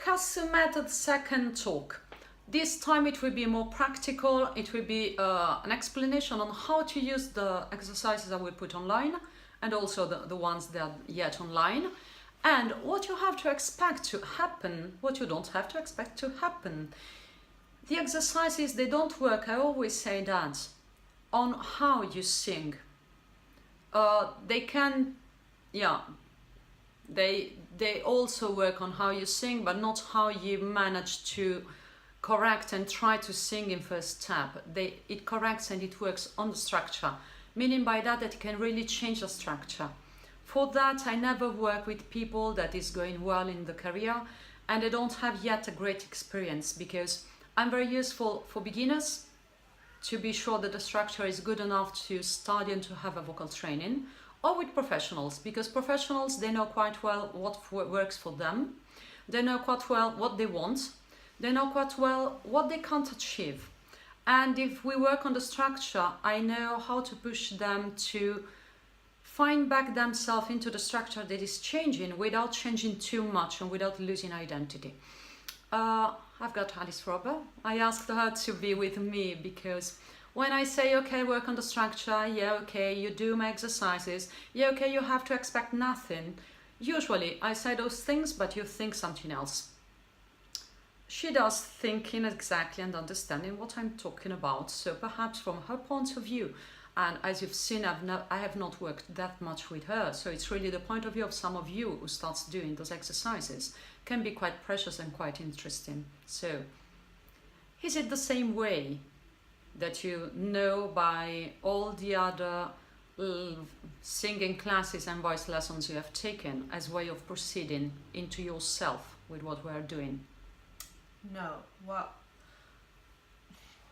cossumethod second talk. This time it will be more practical. It will be an explanation on how to use the exercises I will put online, and also the ones that are yet online, and what you have to expect to happen, what you don't have to expect to happen. The exercises, they don't work, I always say that, on how you sing. They can, yeah, they also work on how you sing, but not how you manage to correct and try to sing in first step. It corrects and it works on the structure, meaning by that it can really change the structure. For that, I never work with people that is going well in the career and they don't have yet a great experience, because I'm very useful for beginners to be sure that the structure is good enough to study and to have a vocal training, or with professionals, because professionals, they know quite well what works for them, they know quite well what they want, they know quite well what they can't achieve. And if we work on the structure, I know how to push them to find back themselves into the structure that is changing without changing too much and without losing identity. I've got Alice Robber. I asked her to be with me because when I say, okay, work on the structure, yeah, okay, you do my exercises, yeah, okay, you have to expect nothing. Usually I say those things, but you think something else. She does thinking exactly and understanding what I'm talking about. So perhaps from her point of view, and as you've seen, I have not worked that much with her. So it's really the point of view of some of you who starts doing those exercises can be quite precious and quite interesting. So is it the same way that you know by all the other singing classes and voice lessons you have taken as way of proceeding into yourself with what we are doing? No, what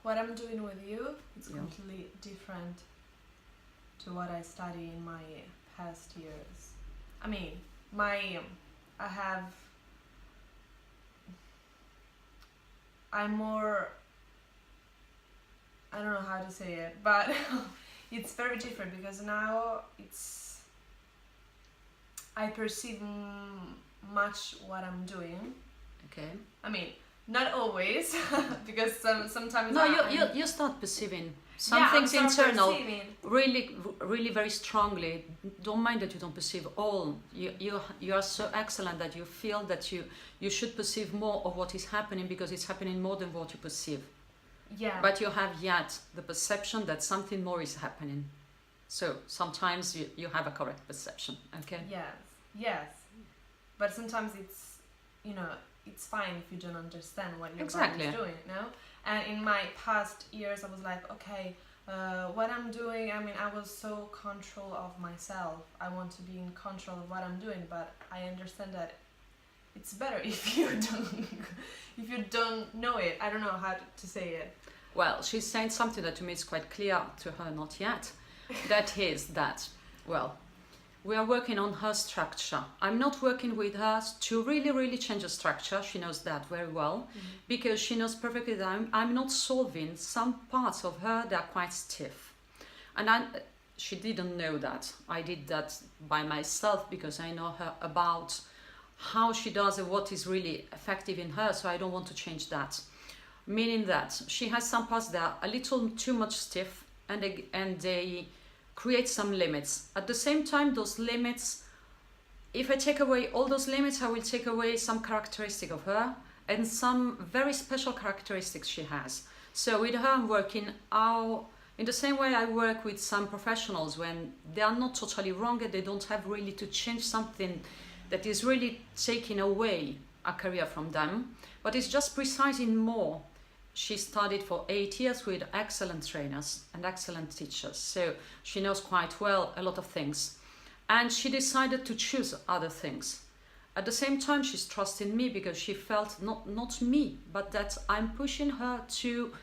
I'm doing with you is completely different to what I studied in my past years. I mean, I'm more, I don't know how to say it, but it's very different because now I perceive much what I'm doing. Okay. I mean, not always, because sometimes you start perceiving some things internal really very strongly. Don't mind that you don't perceive all. You are so excellent that you feel that you should perceive more of what is happening, because it's happening more than what you perceive. Yeah. But you have yet the perception that something more is happening. So sometimes you have a correct perception. Okay. Yes. But sometimes it's fine if you don't understand what your exactly. body is doing, no? And in my past years, I was like, okay, what I'm doing, I mean, I was so control of myself. I want to be in control of what I'm doing, but I understand that it's better if you don't know it. I don't know how to say it. Well, she's saying something that to me is quite clear, to her not yet. That is that, well, we are working on her structure. I'm not working with her to really change the structure. She knows that very well, because she knows perfectly that I'm not solving some parts of her that are quite stiff. And she didn't know that. I did that by myself because I know her about how she does and what is really effective in her, so I don't want to change that. Meaning that she has some parts that are a little too much stiff and they create some limits. At the same time, those limits, if I take away all those limits, I will take away some characteristic of her and some very special characteristics she has. So with her, I'm working in the same way I work with some professionals when they are not totally wrong and they don't have really to change something that is really taking away a career from them, but it's just precising more. She studied for 8 years with excellent trainers and excellent teachers, so she knows quite well a lot of things. And she decided to choose other things. At the same time, she's trusting me because she felt not me, but that I'm pushing her to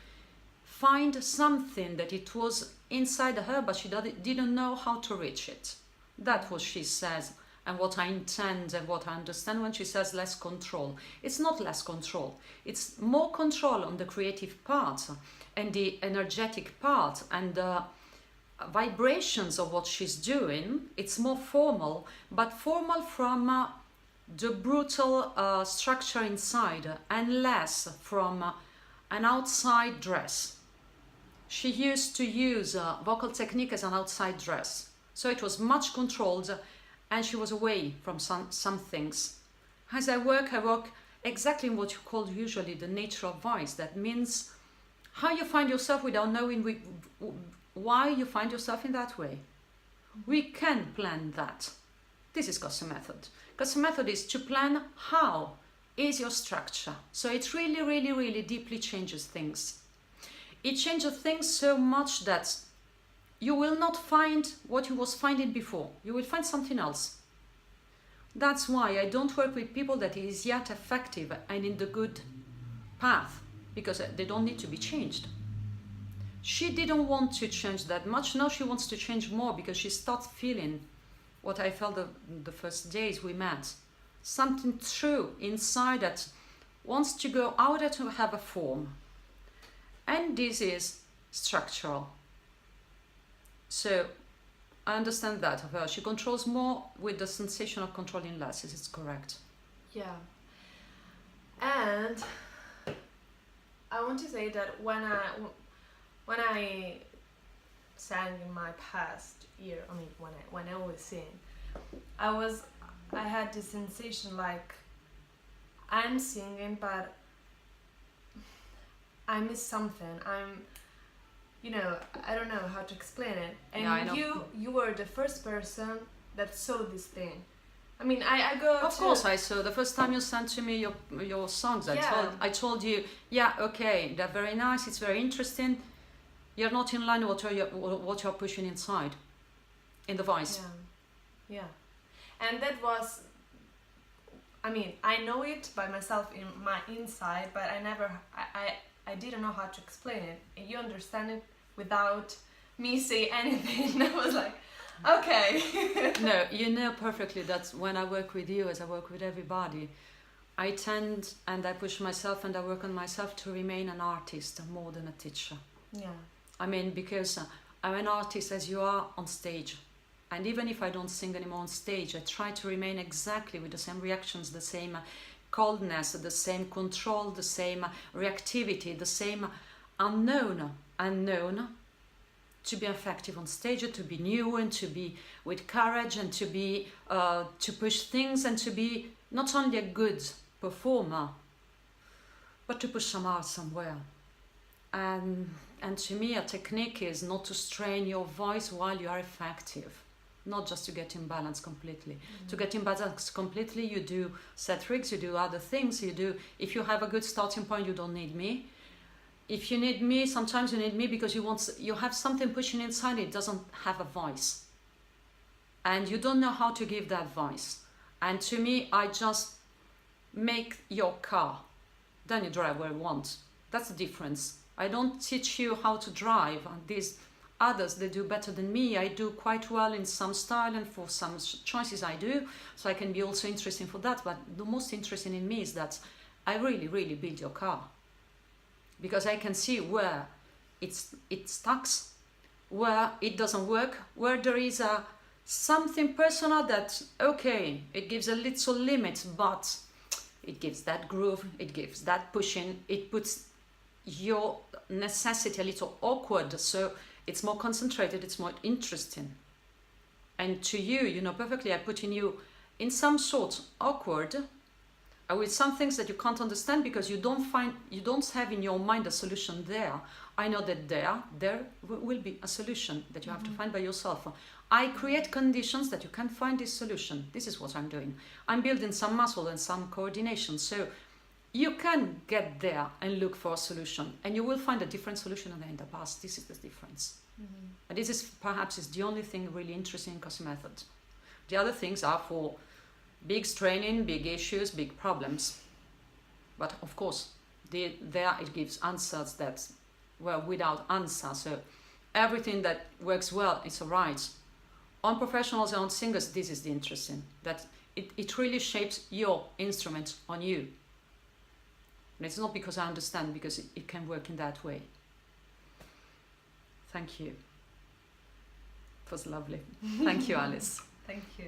find something that it was inside her, but she didn't know how to reach it. That's what she says. And what I intend and what I understand when she says less control. It's not less control. It's more control on the creative part and the energetic part and the vibrations of what she's doing. It's more formal, but formal from the brutal structure inside and less from an outside dress. She used to use vocal technique as an outside dress, so it was much controlled and she was away from some things. As I work exactly in what you call usually the nature of voice. That means how you find yourself without knowing why you find yourself in that way. We can plan that. This is cossumethod. Cossumethod is to plan how is your structure. So it really, really, really deeply changes things. It changes things so much that you will not find what you was finding before. You will find something else. That's why I don't work with people that is yet effective and in the good path, because they don't need to be changed. She didn't want to change that much. Now she wants to change more because she starts feeling what I felt the first days we met. Something true inside that wants to go out and to have a form. And this is structural. So I understand that of her. She controls more with the sensation of controlling less. Is it correct? Yeah. And I want to say that when I sang in my past year, I mean when I was sing, I had this sensation like I'm singing but I miss something. I don't know how to explain it. And yeah, I know. You were the first person that saw this thing. I mean, I go Of course I saw. The first time you sent to me your songs, Yeah. I told you, yeah, okay, they're very nice, it's very interesting. You're not in line with what you're pushing inside, in the voice. Yeah. And that was, I mean, I know it by myself in my inside, but I didn't know how to explain it. And you understand it without me saying anything. I was like, okay. No, you know perfectly that when I work with you, as I work with everybody, I tend and I push myself and I work on myself to remain an artist more than a teacher. Yeah. I mean, because I'm an artist as you are on stage. And even if I don't sing anymore on stage, I try to remain exactly with the same reactions, the same coldness, the same control, the same reactivity, the same unknown, to be effective on stage, to be new and to be with courage and to be to push things and to be not only a good performer, but to push some art somewhere. And to me, a technique is not to strain your voice while you are effective, not just to get in balance completely. Mm-hmm. To get in balance completely, you do set rigs, you do other things, you do. If you have a good starting point, you don't need me. If you need me, sometimes you need me because you have something pushing inside, it doesn't have a voice. And you don't know how to give that voice. And to me, I just make your car. Then you drive where you want. That's the difference. I don't teach you how to drive. And these others, they do better than me. I do quite well in some style and for some choices I do. So I can be also interesting for that. But the most interesting in me is that I really, really build your car. Because I can see where it stucks, where it doesn't work, where there is something personal that, okay, it gives a little limit, but it gives that groove, it gives that pushing, it puts your necessity a little awkward, so it's more concentrated, it's more interesting. And to you, you know perfectly, I put in you in some sort awkward, with some things that you can't understand because you don't have in your mind a solution there. I know that there will be a solution that you have to find by yourself. I create conditions that you can find this solution. This is what I'm doing. I'm building some muscle and some coordination. So you can get there and look for a solution and you will find a different solution than in the past. This is the difference. Mm-hmm. And this is perhaps the only thing really interesting in cossumethod. The other things are for big straining, big issues, big problems. But of course, there it gives answers that were without answer. So everything that works well is all right. On professionals and on singers, this is the interesting. That it really shapes your instrument on you. And it's not because I understand, because it can work in that way. Thank you. It was lovely. Thank you, Alice. Thank you.